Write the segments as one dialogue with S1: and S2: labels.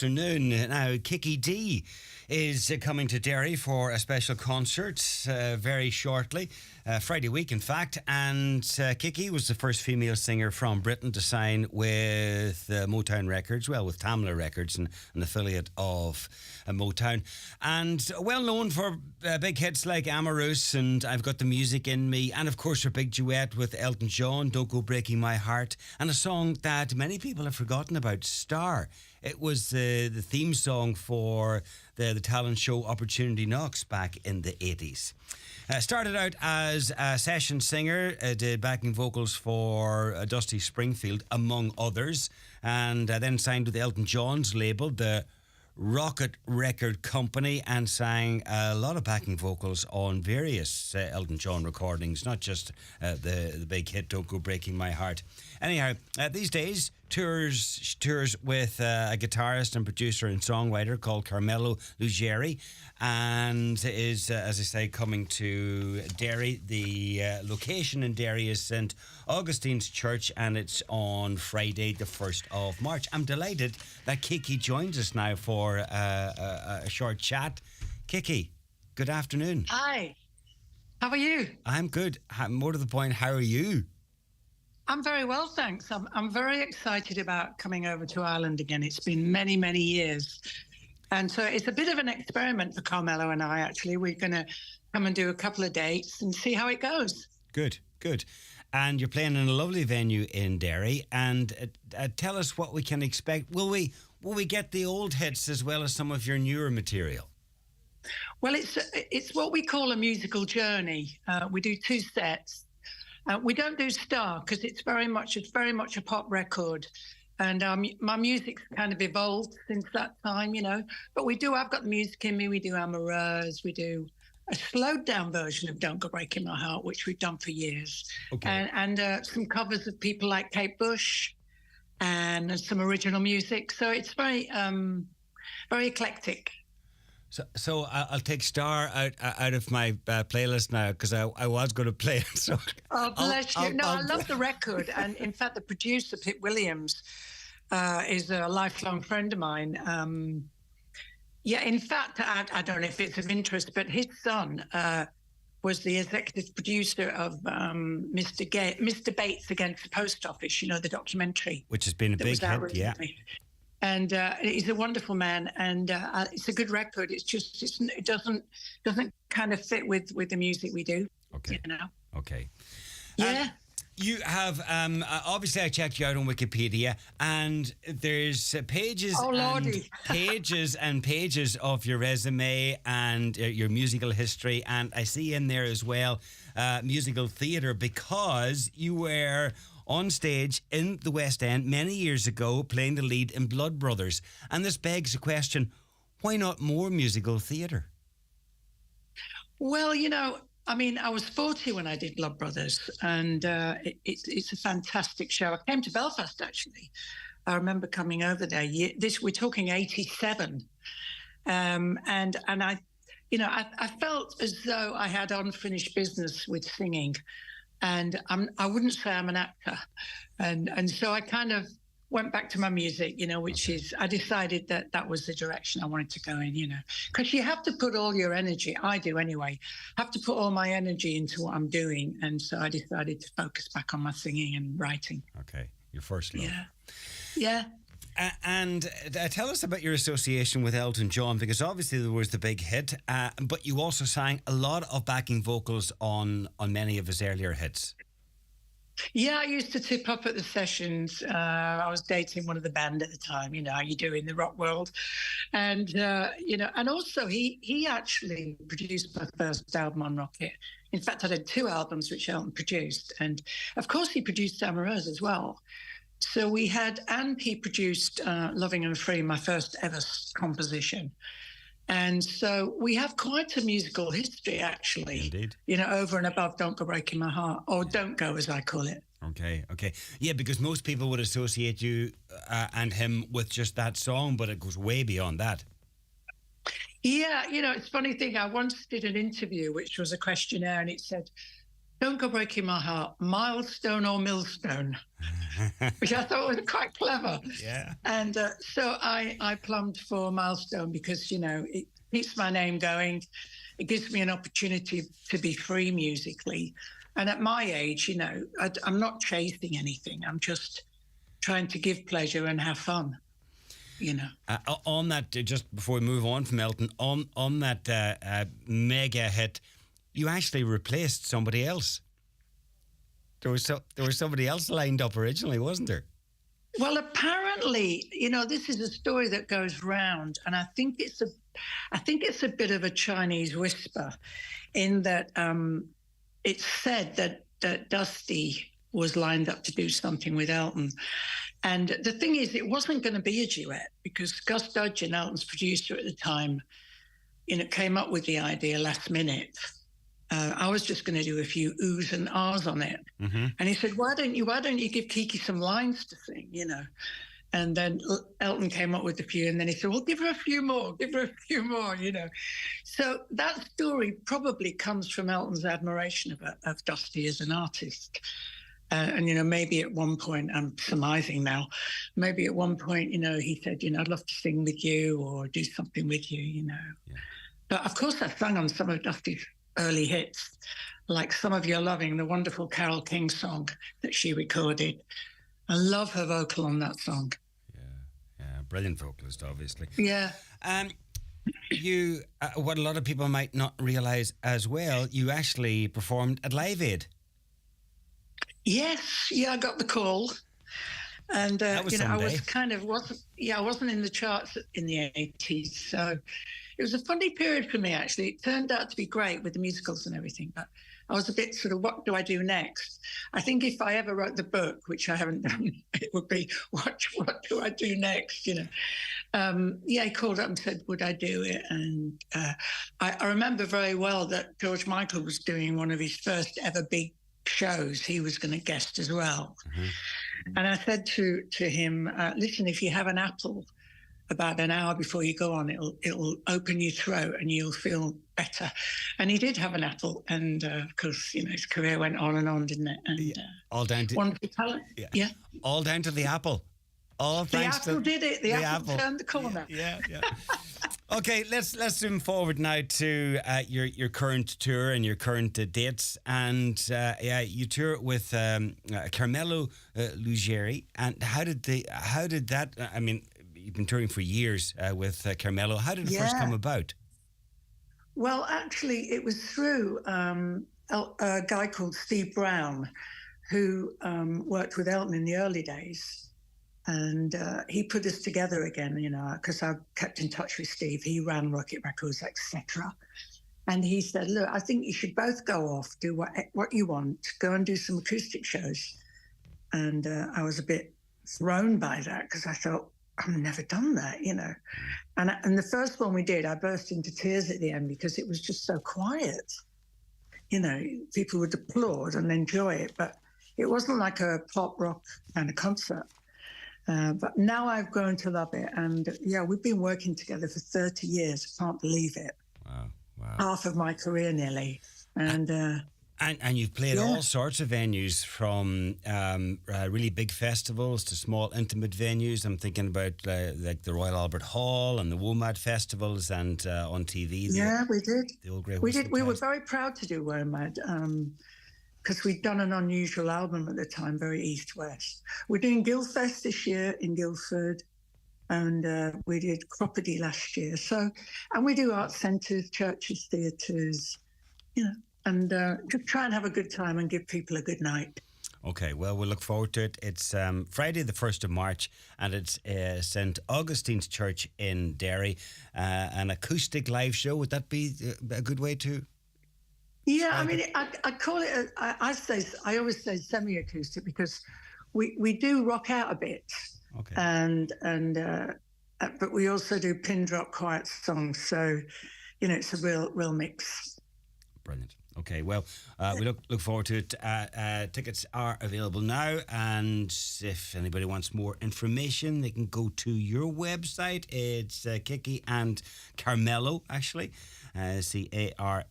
S1: afternoon. Now, Kiki Dee is coming to Derry for a special concert very shortly, Friday week, in fact. And Kiki was the first female singer from Britain to sign with Motown Records, well, with Tamla Records, an affiliate of Motown. And well known for big hits like Amorous and I've Got the Music in Me, and of course her big duet with Elton John, Don't Go Breaking My Heart, and a song that many people have forgotten about, Star. It was the theme song for the talent show Opportunity Knocks back in the 80s. Started out as a session singer, did backing vocals for Dusty Springfield, among others, and then signed with Elton John's label, the Rocket Record Company, and sang a lot of backing vocals on various Elton John recordings, not just the big hit Don't Go Breaking My Heart. Anyhow, these days tours with a guitarist and producer and songwriter called Carmelo Lugeri, and is, as I say, coming to Derry. The location in Derry is St Augustine's Church, and it's on Friday the 1st of March. I'm delighted that Kiki joins us now for a short chat. Kiki, good afternoon.
S2: Hi, how are you?
S1: I'm good. More to the point, how are you?
S2: I'm very well, thanks. I'm very excited about coming over to Ireland again. It's been many, many years. And so it's a bit of an experiment for Carmelo and I, actually. We're going to come and do a couple of dates and see how it goes.
S1: Good. And you're playing in a lovely venue in Derry. And tell us what we can expect. Will we get the old hits as well as some of your newer material?
S2: Well, it's what we call a musical journey. We do 2 sets. We don't do Star because it's very much a pop record, and my music's kind of evolved since that time, you know. But I've Got the Music in Me. We do Amoureuse. We do a slowed down version of Don't Go Breaking My Heart, which we've done for years, okay. and some covers of people like Kate Bush, and some original music. So it's very eclectic.
S1: So I'll take Star out of my playlist now because I was going to play it. So
S2: bless you. I love the record, and in fact, the producer Pip Williams is a lifelong friend of mine. In fact, I don't know if it's of interest, but his son was the executive producer of Mr. Bates Against the Post Office. You know, the documentary,
S1: which has been a big hit. Yeah.
S2: And he's a wonderful man, and it's a good record. It's just it doesn't kind of fit with the music we do.
S1: Okay.
S2: You know.
S1: Okay.
S2: Yeah.
S1: You have obviously I checked you out on Wikipedia, and there's pages and pages and pages of your resume and your musical history, and I see in there as well musical theatre, because you were on stage in the West End many years ago playing the lead in Blood Brothers. And this begs the question, why not more musical theatre?
S2: Well, you know, I mean, I was 40 when I did Blood Brothers, and it's a fantastic show. I came to Belfast, actually. I remember coming over there. We're talking 87. And I, you know, I felt as though I had unfinished business with singing. And I wouldn't say I'm an actor. And so I kind of went back to my music, you know, which is, I decided that was the direction I wanted to go in, you know, because you have to put all your energy, I do anyway, have to put all my energy into what I'm doing. And so I decided to focus back on my singing and writing.
S1: Okay. Your first love.
S2: Yeah.
S1: And tell us about your association with Elton John, because obviously there was the big hit, but you also sang a lot of backing vocals on many of his earlier hits.
S2: Yeah, I used to tip up at the sessions. I was dating one of the band at the time, you know, how you do in the rock world. And, you know, and also he actually produced my first album on Rocket. In fact, I did 2 albums which Elton produced. And, of course, he produced Amoureuse as well. So we had, and he produced Loving and Free, my first ever composition. And so we have quite a musical history, actually.
S1: Indeed.
S2: You know, over and above Don't Go Breaking My Heart, or Don't Go, as I call it.
S1: Okay. Yeah, because most people would associate you and him with just that song, but it goes way beyond that.
S2: Yeah, you know, it's a funny thing. I once did an interview, which was a questionnaire, and it said, Don't Go Breaking My Heart, milestone or millstone? which I thought was quite clever.
S1: Yeah.
S2: And so I plumbed for Milestone because, it keeps my name going. It gives me an opportunity to be free musically. And at my age, I'm not chasing anything. I'm just trying to give pleasure and have fun,
S1: On that, just before we move on from Elton, on that mega hit, you actually replaced somebody else. There was somebody else lined up originally, wasn't there?
S2: Well, apparently, this is a story that goes round, and I think it's a bit of a Chinese whisper, in that it's said that Dusty was lined up to do something with Elton. And the thing is, it wasn't going to be a duet because Gus Dudgeon, Elton's producer at the time, came up with the idea last minute. I was just going to do a few oohs and ahs on it.
S1: Mm-hmm.
S2: And he said, why don't you give Kiki some lines to sing, And then Elton came up with a few, and then he said, well, give her a few more. So that story probably comes from Elton's admiration of Dusty as an artist. And, maybe at one point, I'm surmising now, maybe at one point, he said, I'd love to sing with you or do something with you, Yeah. But of course, I sang on some of Dusty's early hits, like Some of Your Loving, the wonderful Carole King song that she recorded. I love her vocal on that song.
S1: Yeah, brilliant vocalist, obviously.
S2: Yeah.
S1: You, what a lot of people might not realise as well, you actually performed at Live Aid.
S2: Yes, I got the call, and
S1: I was
S2: I wasn't in the charts in the 80s, so it was a funny period for me. Actually, it turned out to be great with the musicals and everything, but I was a bit sort of, what do I do next? I think if I ever wrote the book, which I haven't done, it would be what do I do next? He called up and said, would I do it? And I remember very well that George Michael was doing one of his first ever big shows. He was going to guest as well. Mm-hmm. And I said to him, listen, if you have an apple about an hour before you go on, it'll open your throat and you'll feel better. And he did have an apple, and of course, his career went on, didn't it? And
S1: all down to
S2: wonderful talent. Yeah,
S1: all down to the apple. All
S2: the
S1: thanks
S2: apple
S1: to
S2: did it. The apple turned the corner.
S1: Yeah. Okay, let's zoom forward now to your current tour and your current dates. And you tour with Carmelo Lugeri. And how did that? I mean, you've been touring for years with Carmelo. How did it first come about?
S2: Well, actually, it was through a guy called Steve Brown, who worked with Elton in the early days. And he put us together again, because I kept in touch with Steve. He ran Rocket Records, etc. And he said, look, I think you should both go off, do what you want, go and do some acoustic shows. And I was a bit thrown by that because I thought, I've never done that, And the first one we did, I burst into tears at the end because it was just so quiet. People would applaud and enjoy it, but it wasn't like a pop rock kind of concert. But now I've grown to love it. And we've been working together for 30 years. I can't believe it.
S1: Wow.
S2: Half of my career nearly. And
S1: you've played all sorts of venues, from really big festivals to small intimate venues. I'm thinking about like the Royal Albert Hall and the WOMAD festivals, and on TV.
S2: We did.
S1: The old Grey
S2: We did. We were very proud to do WOMAD. Because we'd done an unusual album at the time, very East-West. We're doing Guildfest this year in Guildford, and we did Croppedy last year. And we do art centres, churches, theatres, and just try and have a good time and give people a good night.
S1: Okay, well, we'll look forward to it. It's Friday the 1st of March, and it's St. Augustine's Church in Derry, an acoustic live show. Would that be a good way to...
S2: Yeah, I mean, I call it, I always say semi-acoustic because we do rock out a bit.
S1: Okay.
S2: And but we also do pin drop quiet songs. So, it's a real mix.
S1: Brilliant. Okay, well, we look forward to it. Tickets are available now, and if anybody wants more information, they can go to your website. It's Kiki and Carmelo, actually. CARMELO.com.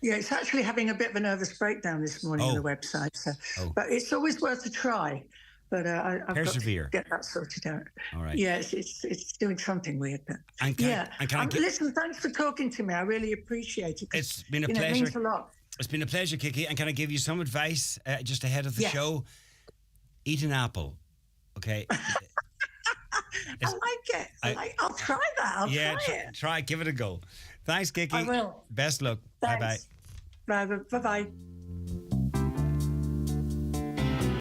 S2: Yeah, it's actually having a bit of a nervous breakdown this morning on the
S1: Oh,
S2: website. So,
S1: oh,
S2: but it's always worth a try. But I've got to
S1: persevere.
S2: get that sorted out.
S1: All right.
S2: Yeah, it's doing something weird. But
S1: And
S2: yeah,
S1: can I get?
S2: listen, thanks for talking to me. I really appreciate it. 'Cause,
S1: It's been a
S2: it
S1: pleasure.
S2: means a lot.
S1: It's been a pleasure, Kiki. And can I give you some advice just ahead of the
S2: Yes.
S1: show? Eat an apple, okay?
S2: I like it. I'll try that. I'll try it.
S1: Try, give it a go. Thanks, Kiki.
S2: I will.
S1: Best luck. Bye bye.
S2: Thanks. Bye bye.